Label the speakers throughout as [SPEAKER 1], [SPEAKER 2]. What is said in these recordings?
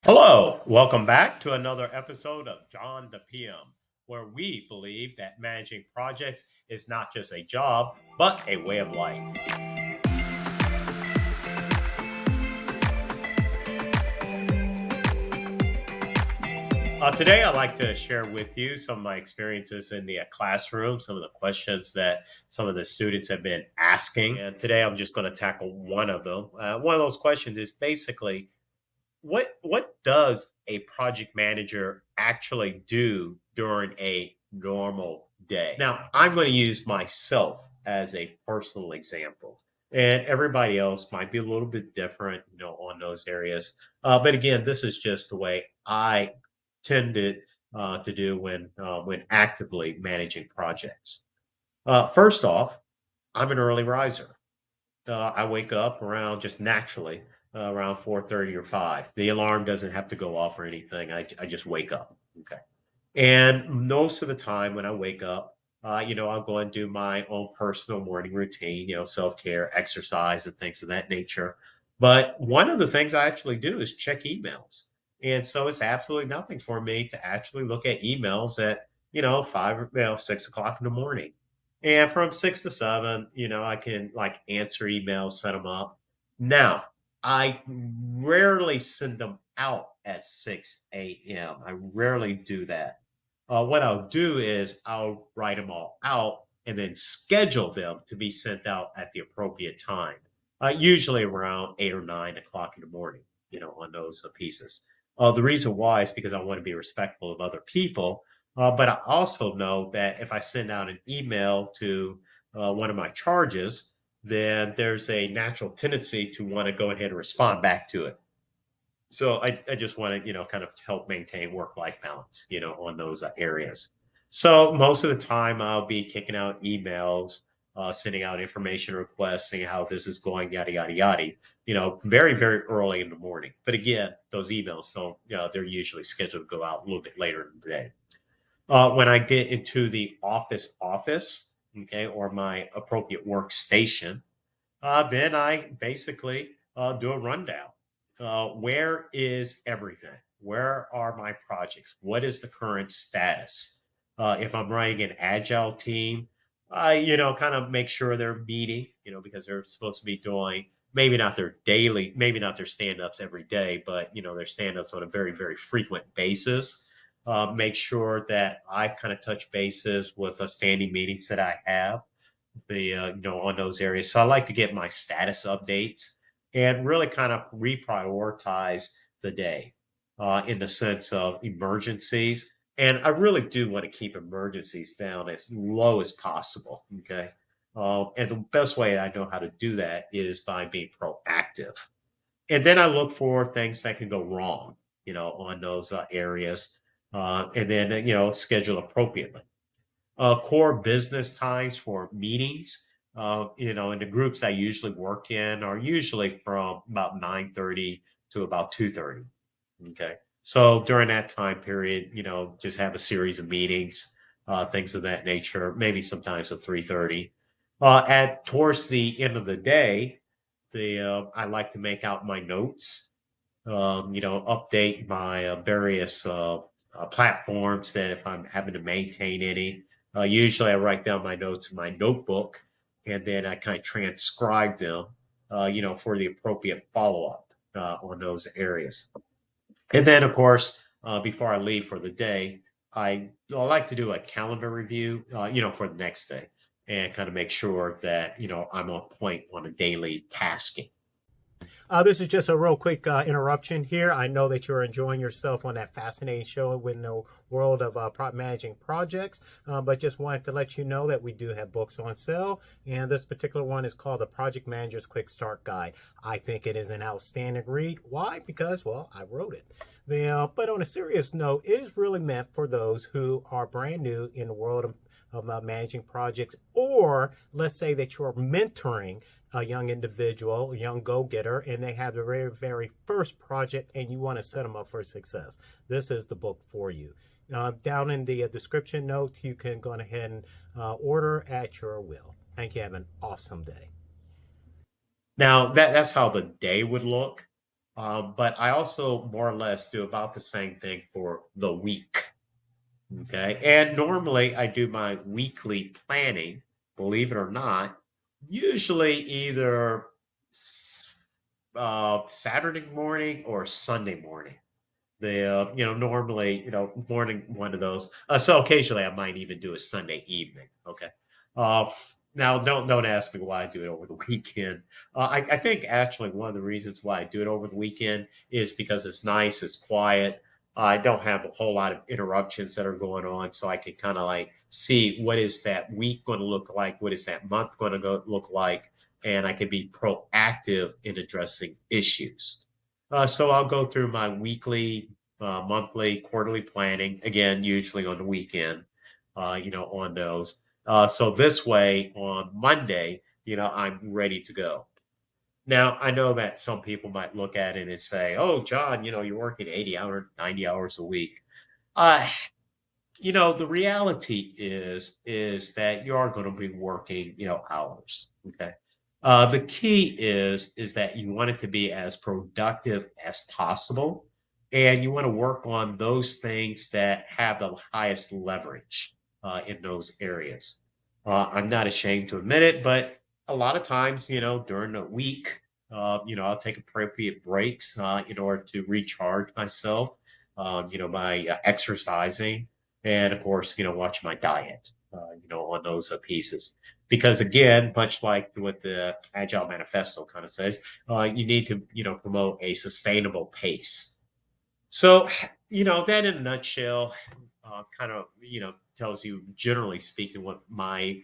[SPEAKER 1] Hello, welcome back to another episode of John the PM, where we believe that managing projects is not just a job, but a way of life. Today, I'd like to share with you some of my experiences in the classroom, some of the questions that some of the students have been asking. And today, I'm just going to tackle one of them. One of those questions is basically what does a project manager actually do during a normal day? Now, I'm going to use myself as a personal example, and everybody else might be a little bit different, on those areas. But again, this is just the way I tended to do when actively managing projects. First off, I'm an early riser. I wake up around just naturally around 4:30 or 5. The alarm doesn't have to go off or anything. I just wake up. Okay. And most of the time when I wake up, I'll go and do my own personal morning routine, self care, exercise, and things of that nature. But one of the things I actually do is check emails. And so it's absolutely nothing for me to actually look at emails at, 6 o'clock in the morning. And from 6 to 7, I can like answer emails, set them up. Now, I rarely send them out at 6 a.m. I rarely do that. What I'll do is I'll write them all out and then schedule them to be sent out at the appropriate time, usually around 8 or 9 o'clock in the morning, on those pieces. The reason why is because I want to be respectful of other people. But I also know that if I send out an email to one of my charges, then there's a natural tendency to want to go ahead and respond back to it. So I just want to, kind of help maintain work-life balance, on those areas. So most of the time I'll be kicking out emails, sending out information requests, saying how this is going, yada, yada, yada, very, very early in the morning. But again, those emails don't, they're usually scheduled to go out a little bit later in the day. When I get into the office, okay, or my appropriate workstation, then I basically do a rundown. Where is everything? Where are my projects? What is the current status? If I'm running an agile team, I, kind of make sure they're meeting, because they're supposed to be doing maybe not their daily, maybe not their stand-ups every day, but, their stand-ups on a very, very frequent basis. Make sure that I kind of touch bases with standing meetings that I have on those areas. So I like to get my status updates and really kind of reprioritize the day in the sense of emergencies. And I really do want to keep emergencies down as low as possible. Okay. And the best way I know how to do that is by being proactive. And then I look for things that can go wrong, on those areas. And then, schedule appropriately. Core business times for meetings, and the groups I usually work in are usually from about 9:30 to about 2:30. Okay. So during that time period, just have a series of meetings, things of that nature, maybe sometimes at 3:30. At towards the end of the day, I like to make out my notes, update my various platforms that if I'm having to maintain any. Usually I write down my notes in my notebook and then I kind of transcribe them, for the appropriate follow up on those areas. And then, of course, before I leave for the day, I like to do a calendar review, for the next day and kind of make sure that, I'm on point on a daily tasking.
[SPEAKER 2] This is just a real quick interruption here. I know that you're enjoying yourself on that fascinating show within the world of managing projects, but just wanted to let you know that we do have books on sale, and this particular one is called The Project Manager's Quick Start Guide. I think it is an outstanding read. Why? Because, well, I wrote it. But on a serious note, it is really meant for those who are brand new in the world of managing projects, or let's say that you're mentoring a young individual, a young go-getter, and they have the very, very first project and you want to set them up for success. This is the book for you. Down in the description notes, you can go ahead and order at your will. Thank you. Have an awesome day.
[SPEAKER 1] Now that's how the day would look. But I also more or less do about the same thing for the week. Okay. And normally I do my weekly planning, believe it or not, usually either Saturday morning or Sunday morning. Normally, morning one of those. So occasionally I might even do a Sunday evening. Okay. Now don't ask me why I do it over the weekend. I think actually one of the reasons why I do it over the weekend is because it's nice, it's quiet. I don't have a whole lot of interruptions that are going on, so I can kind of like see what is that week going to look like, what is that month going to go look like, and I can be proactive in addressing issues. So I'll go through my weekly, monthly, quarterly planning again, usually on the weekend. On those. So this way, on Monday, I'm ready to go. Now I know that some people might look at it and say, "Oh, John, you're working 80 hours, 90 hours a week." Uh, the reality is that you are going to be working, hours. Okay. The key is that you want it to be as productive as possible, and you want to work on those things that have the highest leverage in those areas. I'm not ashamed to admit it, but a lot of times, during the week, I'll take appropriate breaks in order to recharge myself. By exercising and of course, watch my diet, on those pieces. Because again, much like what the Agile Manifesto kind of says, you need to, promote a sustainable pace. So, that in a nutshell kind of, tells you, generally speaking, what my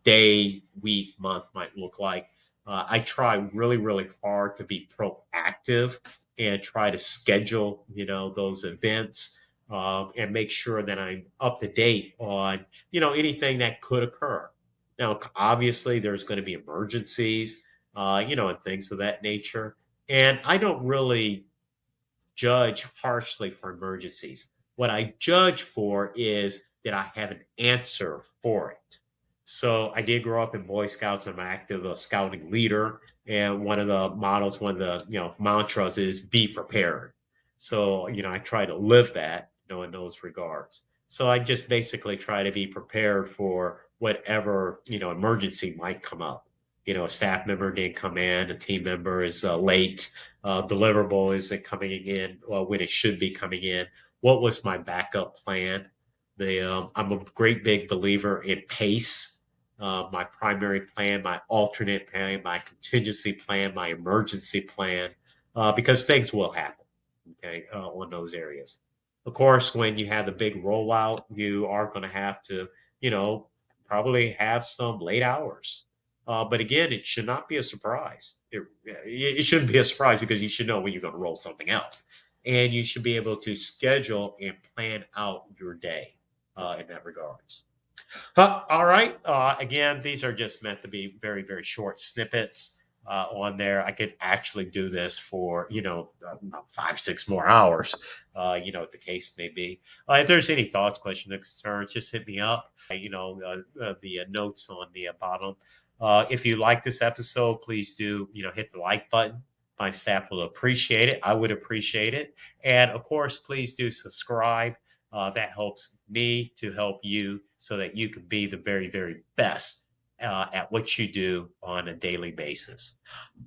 [SPEAKER 1] day, week, month might look like. I try really, really hard to be proactive and try to schedule, those events and make sure that I'm up to date on, anything that could occur. Now, obviously, there's going to be emergencies, and things of that nature. And I don't really judge harshly for emergencies. What I judge for is that I have an answer for it. So I did grow up in Boy Scouts. I'm an active scouting leader, and one of the models, one of the mantras is "be prepared." So I try to live that, in those regards. So I just basically try to be prepared for whatever emergency might come up. A staff member didn't come in, a team member is late, deliverable isn't coming in when it should be coming in. What was my backup plan? I'm a great big believer in pace. My primary plan, my alternate plan, my contingency plan, my emergency plan, because things will happen. Okay, on those areas. Of course, when you have the big rollout, you are going to have to, you know, probably have some late hours. But again, it should not be a surprise. It shouldn't be a surprise because you should know when you're going to roll something out. And you should be able to schedule and plan out your day in that regards. All right. Again, these are just meant to be very, very short snippets on there. I could actually do this for, about 5, 6 more hours, if the case may be. If there's any thoughts, questions, or concerns, just hit me up. The notes on the bottom. If you like this episode, please do, hit the like button. My staff will appreciate it. I would appreciate it. And of course, please do subscribe. That helps me to help you so that you can be the very, very best at what you do on a daily basis.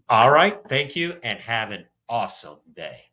[SPEAKER 1] All right. Thank you and have an awesome day.